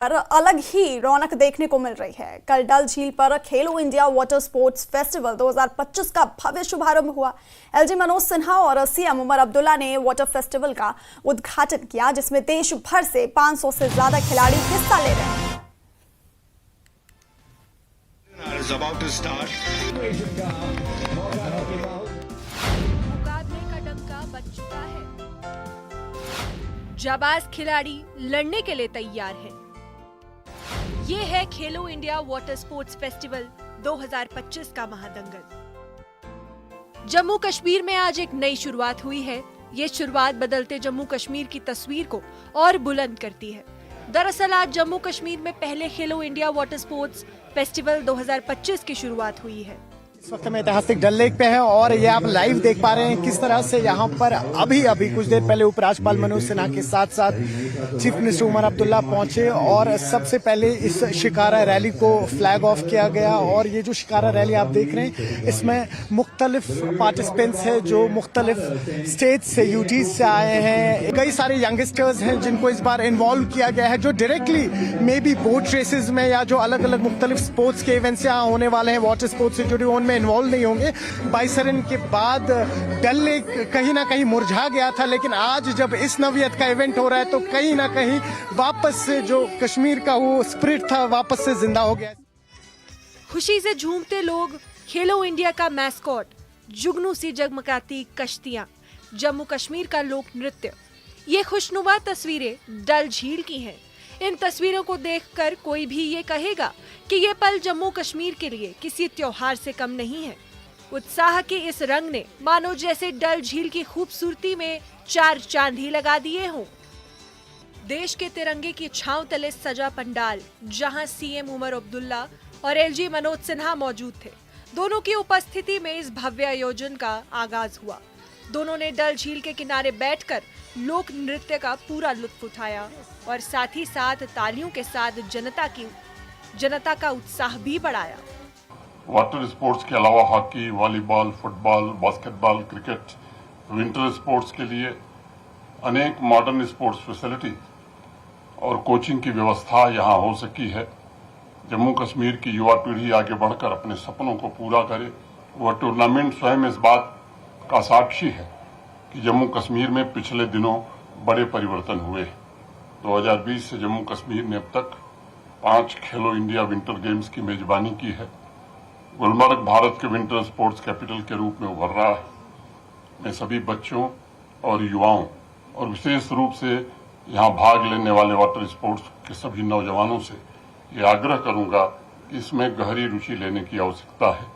पर अलग ही रौनक देखने को मिल रही है। कल डल झील पर खेलो इंडिया वाटर स्पोर्ट्स फेस्टिवल 2025 का भव्य शुभारंभ हुआ। एलजी मनोज सिन्हा और सीएम उमर अब्दुल्ला ने वाटर फेस्टिवल का उद्घाटन किया, जिसमें देश भर से 500 से ज्यादा खिलाड़ी हिस्सा ले रहे हैं। मुकाबले का डंका बज चुका है। जाबाज खिलाड़ी लड़ने के लिए तैयार है। ये है खेलो इंडिया वाटर स्पोर्ट्स फेस्टिवल 2025 का महादंगल। जम्मू कश्मीर में आज एक नई शुरुआत हुई है। ये शुरुआत बदलते जम्मू कश्मीर की तस्वीर को और बुलंद करती है। दरअसल आज जम्मू कश्मीर में पहले खेलो इंडिया वाटर स्पोर्ट्स फेस्टिवल 2025 की शुरुआत हुई है। इस वक्त हम ऐतिहासिक डल लेक पे हैं और ये आप लाइव देख पा रहे हैं किस तरह से यहाँ पर अभी कुछ देर पहले उपराज्यपाल मनोज सिन्हा के साथ साथ चीफ मिनिस्टर उमर अब्दुल्ला पहुंचे और सबसे पहले इस शिकारा रैली को फ्लैग ऑफ किया गया। और ये जो शिकारा रैली आप देख रहे हैं, इसमें मुख्तलिफ पार्टिसिपेंट्स हैं जो मुख्तलिफ स्टेट से, यूटी से आए हैं। कई सारे यंगस्टर्स हैं जिनको इस बार इन्वॉल्व किया गया है, जो directly maybe boat races में या जो अलग अलग मुख्तलिफ स्पोर्ट्स के इवेंट्स यहाँ होने वाले हैं, वाटर स्पोर्ट्स से जुड़े उनमें इन्वॉल्व नहीं होंगे। बाइसरन के बाद डल लेक कहीं ना कहीं मुरझा गया था, लेकिन आज जब इस नवियत का इवेंट हो रहा है तो कहीं ना कहीं वापस से जो कश्मीर का वो स्पिरिट था वापस से जिंदा हो गया। खुशी से झूमते लोग, खेलो इंडिया का मैस्कॉट, जुगनू सी जगमगाती कश्तियां, जम्मू कश्मीर का लोक नृत्य, ये खुशनुमा तस्वीरें डल झील की हैं। इन तस्वीरों को देखकर कोई भी ये कहेगा कि ये पल जम्मू कश्मीर के लिए किसी त्योहार से कम नहीं है। उत्साह के इस रंग ने मानो जैसे डल झील की खूबसूरती में चार चांद ही लगा दिए हों। देश के तिरंगे की छांव तले सजा पंडाल, जहां सीएम उमर अब्दुल्ला और एलजी मनोज सिन्हा मौजूद थे, दोनों की उपस्थिति में इस भव्य आयोजन का आगाज हुआ। दोनों ने डल झील के किनारे बैठकर लोक नृत्य का पूरा लुत्फ उठाया और साथ ही साथ तालियों के साथ जनता का उत्साह भी बढ़ाया। वाटर स्पोर्ट्स के अलावा hockey, volleyball, football, basketball, cricket, winter sports के लिए अनेक मॉडर्न स्पोर्ट्स फैसिलिटी और कोचिंग की व्यवस्था यहाँ हो सकी है। जम्मू कश्मीर की युवा पीढ़ी आगे बढ़कर अपने सपनों को पूरा करे। वह टूर्नामेंट स्वयं इस बात का साक्षी है कि जम्मू कश्मीर में पिछले दिनों बड़े परिवर्तन हुए। 2020 से जम्मू कश्मीर ने अब तक 5 खेलो इंडिया विंटर गेम्स की मेजबानी की है। गुलमर्ग भारत के विंटर स्पोर्ट्स कैपिटल के रूप में उभर रहा है। मैं सभी बच्चों और युवाओं और विशेष रूप से यहाँ भाग लेने वाले वाटर स्पोर्ट्स के सभी नौजवानों से ये आग्रह करूंगा कि इसमें गहरी रुचि लेने की आवश्यकता है।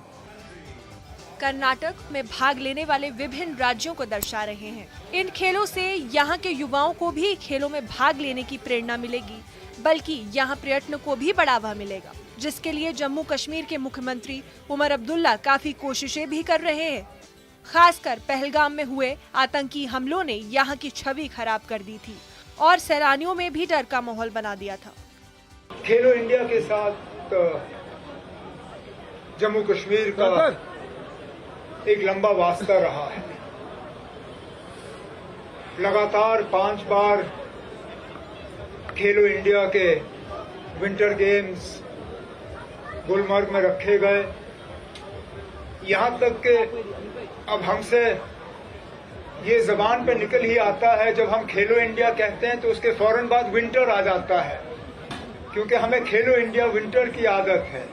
कर्नाटक में भाग लेने वाले विभिन्न राज्यों को दर्शा रहे हैं। इन खेलों से यहाँ के युवाओं को भी खेलों में भाग लेने की प्रेरणा मिलेगी, बल्कि यहाँ पर्यटन को भी बढ़ावा मिलेगा, जिसके लिए जम्मू कश्मीर के मुख्यमंत्री उमर अब्दुल्ला काफी कोशिशें भी कर रहे हैं। खासकर पहलगाम में हुए आतंकी हमलों ने यहाँ की छवि खराब कर दी थी और सैलानियों में भी डर का माहौल बना दिया था। खेलो इंडिया के साथ जम्मू कश्मीर का एक लंबा वास्ता रहा है। लगातार 5 बार खेलो इंडिया के विंटर गेम्स गुलमर्ग में रखे गए। यहां तक कि अब हमसे ये जबान पे निकल ही आता है, जब हम खेलो इंडिया कहते हैं तो उसके फौरन बाद विंटर आ जाता है, क्योंकि हमें खेलो इंडिया विंटर की आदत है।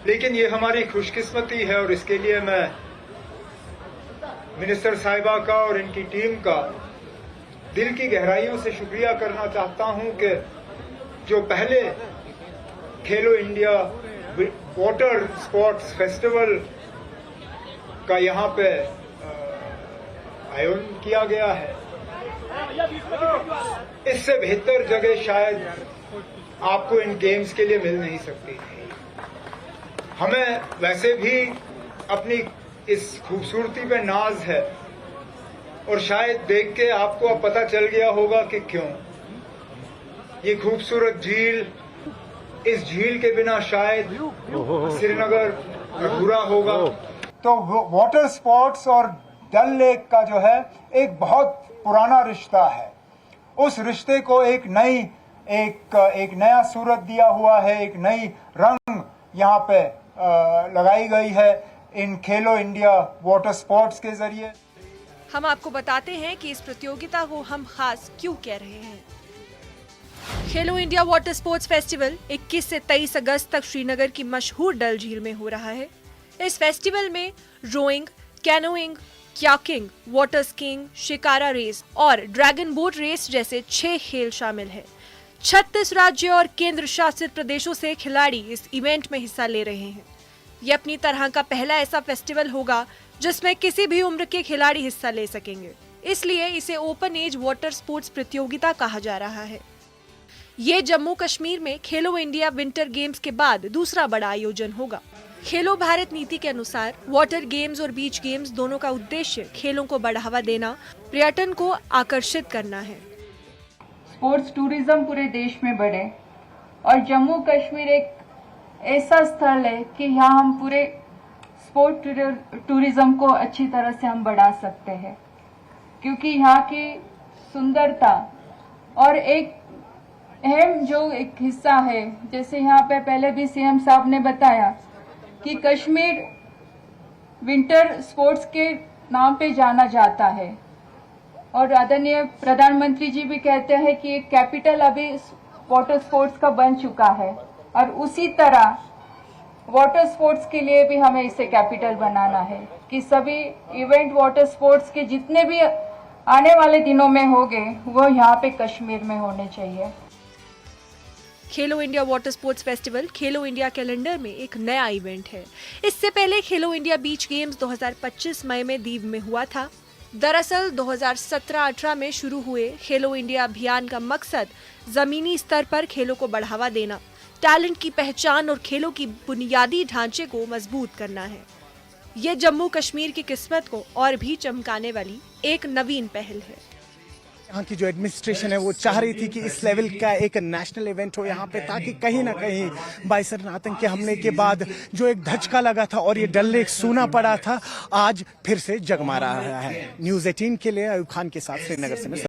लेकिन ये हमारी खुशकिस्मती है और इसके लिए मैं मिनिस्टर साहिबा का और इनकी टीम का दिल की गहराइयों से शुक्रिया करना चाहता हूं कि जो पहले खेलो इंडिया वाटर स्पोर्ट्स फेस्टिवल का यहाँ पे आयोजन किया गया है, इससे बेहतर जगह शायद आपको इन गेम्स के लिए मिल नहीं सकती। हमें वैसे भी अपनी इस खूबसूरती पे नाज है और शायद देख के आपको अब पता चल गया होगा कि क्यों ये खूबसूरत झील, इस झील के बिना शायद श्रीनगर अधूरा होगा। तो वाटर स्पोर्ट्स और डल लेक का जो है एक बहुत पुराना रिश्ता है। उस रिश्ते को एक नई एक नया सूरत दिया हुआ है, एक नई रंग यहाँ पे लगाई गई है इन खेलो इंडिया वाटर स्पोर्ट्स के जरिए। हम आपको बताते हैं कि इस प्रतियोगिता को हम खास क्यों कह रहे हैं। खेलो इंडिया वाटर स्पोर्ट्स फेस्टिवल 21 से 23 अगस्त तक श्रीनगर की मशहूर डल झील में हो रहा है। इस फेस्टिवल में rowing, canoeing, kayaking, water skiing, shikara race और ड्रैगन बोट रेस जैसे 6 खेल शामिल हैं। 36 राज्य और केंद्र शासित प्रदेशों से खिलाड़ी इस इवेंट में हिस्सा ले रहे हैं। ये अपनी तरह का पहला ऐसा फेस्टिवल होगा जिसमें किसी भी उम्र के खिलाड़ी हिस्सा ले सकेंगे, इसलिए इसे ओपन एज वाटर स्पोर्ट्स प्रतियोगिता कहा जा रहा है। ये जम्मू कश्मीर में खेलो इंडिया विंटर गेम्स के बाद दूसरा बड़ा आयोजन होगा। खेलो भारत नीति के अनुसार वाटर गेम्स और बीच गेम्स दोनों का उद्देश्य खेलों को बढ़ावा देना, पर्यटन को आकर्षित करना है। स्पोर्ट्स टूरिज्म पूरे देश में बढ़े और जम्मू कश्मीर एक ऐसा स्थल है कि यहाँ हम पूरे स्पोर्ट टूरिज्म को अच्छी तरह से हम बढ़ा सकते हैं, क्योंकि यहाँ की सुंदरता और एक अहम जो एक हिस्सा है, जैसे यहाँ पे पहले भी सीएम साहब ने बताया कि कश्मीर विंटर स्पोर्ट्स के नाम पे जाना जाता है और आदरणीय प्रधानमंत्री जी भी कहते हैं कि एक कैपिटल अभी वाटर स्पोर्ट्स का बन चुका है और उसी तरह वाटर स्पोर्ट्स के लिए भी हमें इसे कैपिटल बनाना है कि सभी इवेंट वाटर स्पोर्ट्स के जितने भी आने वाले दिनों में होंगे वो यहाँ पे कश्मीर में होने चाहिए। खेलो इंडिया वाटर स्पोर्ट्स फेस्टिवल खेलो इंडिया कैलेंडर में एक नया इवेंट है। इससे पहले खेलो इंडिया बीच गेम्स 2025 मई में दीव में हुआ था। दरअसल 2017-18 में शुरू हुए खेलो इंडिया अभियान का मकसद जमीनी स्तर पर खेलों को बढ़ावा देना, टैलेंट की पहचान और खेलों की बुनियादी ढांचे को मजबूत करना है। ये जम्मू कश्मीर की किस्मत को और भी चमकाने वाली एक नवीन पहल है। यहाँ की जो एडमिनिस्ट्रेशन है वो चाह रही थी कि इस लेवल का एक नेशनल इवेंट हो यहाँ पे, ताकि कहीं ना कहीं बाइसन आतंक के हमले के बाद जो एक धचका लगा था और ये डल लेक सूना पड़ा था, आज फिर से जगमा रहा है। न्यूज़ 18 के लिए अयूब खान के साथ श्रीनगर से मैं